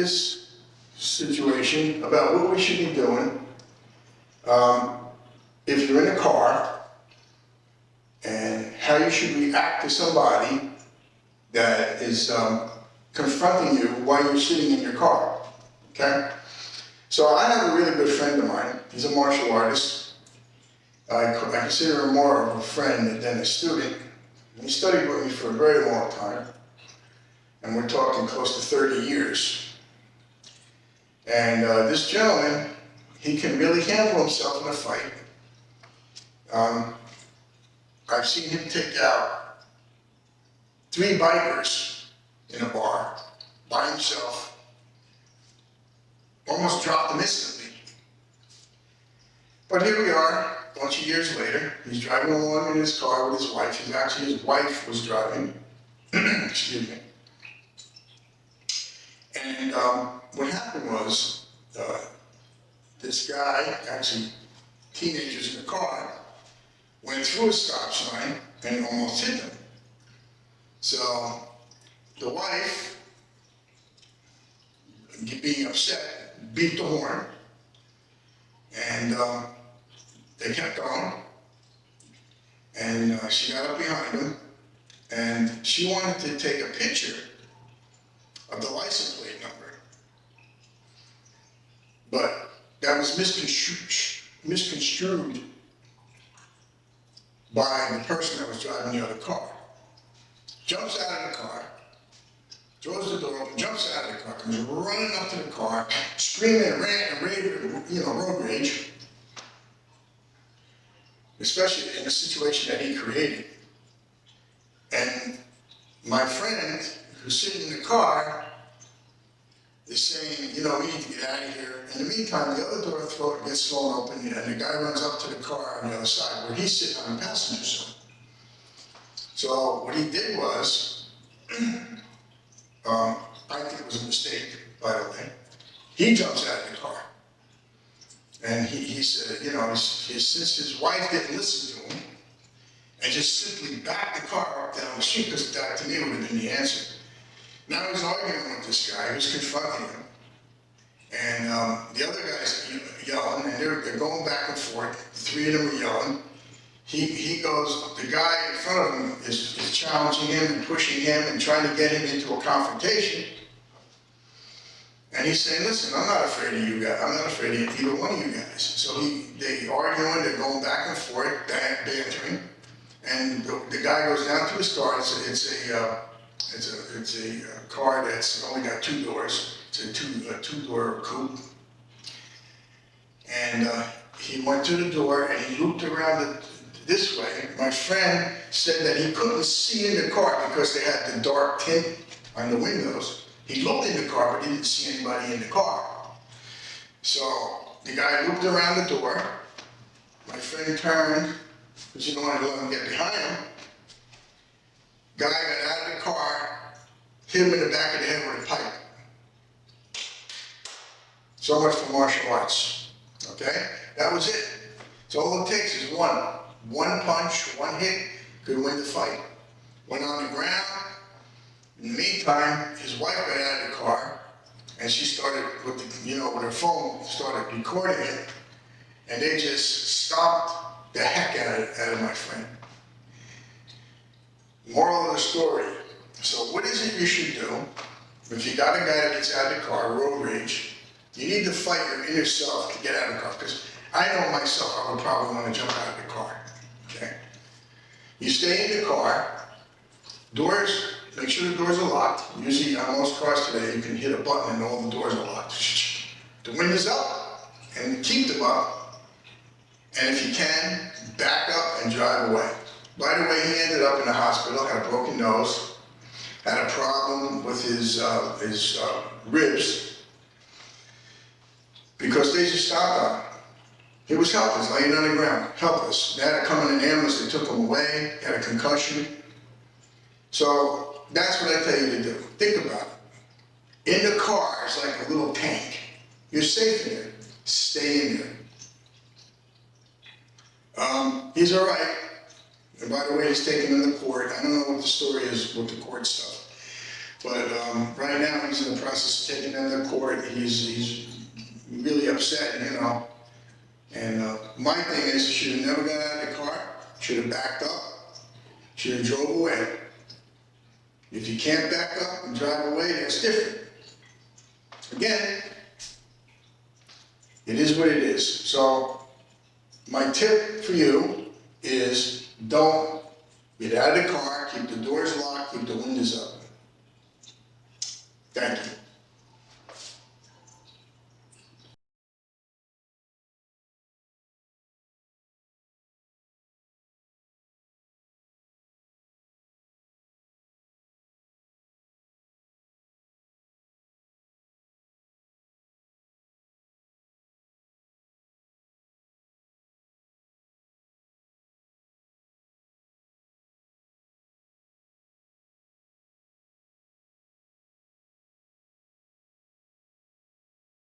this situation about what we should be doing if you're in a car, and how you should react to somebody that is confronting you while you're sitting in your car, okay? So I have a really good friend of mine. He's a martial artist. I consider him more of a friend than a student. He studied with me for a very long time, and we're talking close to 30 years. And this gentleman, he can really handle himself in a fight. I've seen him take out 3 bikers in a bar by himself, almost dropped them instantly. But here we are, a bunch of years later. He's driving along in his car with his wife. His wife was driving, excuse me. And what happened was, this guy, actually teenagers in the car, went through a stop sign and almost hit them. So the wife, being upset, beat the horn, and they kept going. And she got up behind him, and she wanted to take a picture of the license plate number. But that was misconstrued by the person that was driving the other car. Jumps out of the car, throws the door open, jumps out of the car, comes running up to the car, screaming, road rage, especially in the situation that he created. And my friend, who's sitting in the car, is saying, we need to get out of here. In the meantime, the other door gets thrown open, and the guy runs up to the car on the other side, where he's sitting on the passenger side. So what he did was, I think it was a mistake, by the way, he jumps out of the car. And he said, since his wife didn't listen to him, and just simply backed the car up down the street, because that to me would have been the answer. Now he's arguing with this guy who's confronting him, and the other guy's yelling, and they're going back and forth. The 3 of them are yelling. He goes, the guy in front of him is challenging him and pushing him and trying to get him into a confrontation. And he's saying, listen, I'm not afraid of you guys. I'm not afraid of either one of you guys. So they arguing, they're going back and forth, bantering. And the guy goes down to his car. It's a car that's only got 2 doors. It's a two-door coupe. And he went to the door and he looped around this way. My friend said that he couldn't see in the car because they had the dark tint on the windows. He looked in the car, but he didn't see anybody in the car. So the guy looped around the door. My friend turned, because he didn't want to let him get behind him. Guy got out of the car, hit him in the back of the head with a pipe. So much for martial arts, okay? That was it. So all it takes is one punch, one hit could win the fight. Went on the ground. In the meantime, his wife got out of the car, and she started with her phone, started recording it, and they just stomped the heck out of my friend. Moral of the story. So what is it you should do if you got a guy that gets out of the car, road rage? You need to fight your inner self to get out of the car, because I know myself, I would probably want to jump out of the car, okay? You stay in the car, doors, make sure the doors are locked. Usually on most cars today, you can hit a button and all the doors are locked. The windows up, and keep them up. And if you can, back up and drive away. By the way, he ended up in the hospital, had a broken nose, had a problem with his ribs, because they just stopped on him. He was helpless, laying on the ground, helpless. They had to come in an ambulance, they took him away, he had a concussion. So that's what I tell you to do. Think about it. In the car, it's like a little tank. You're safe in there. Stay in there. He's all right. And by the way, he's taken him to court. I don't know what the story is with the court stuff. But right now, he's in the process of taking them to court. He's really upset, you know. And my thing is, should have never got out of the car, should have backed up, should have drove away. If you can't back up and drive away, that's different. Again, it is what it is. So my tip for you is don't get out of the car, keep the doors locked, keep the windows up. Thank you.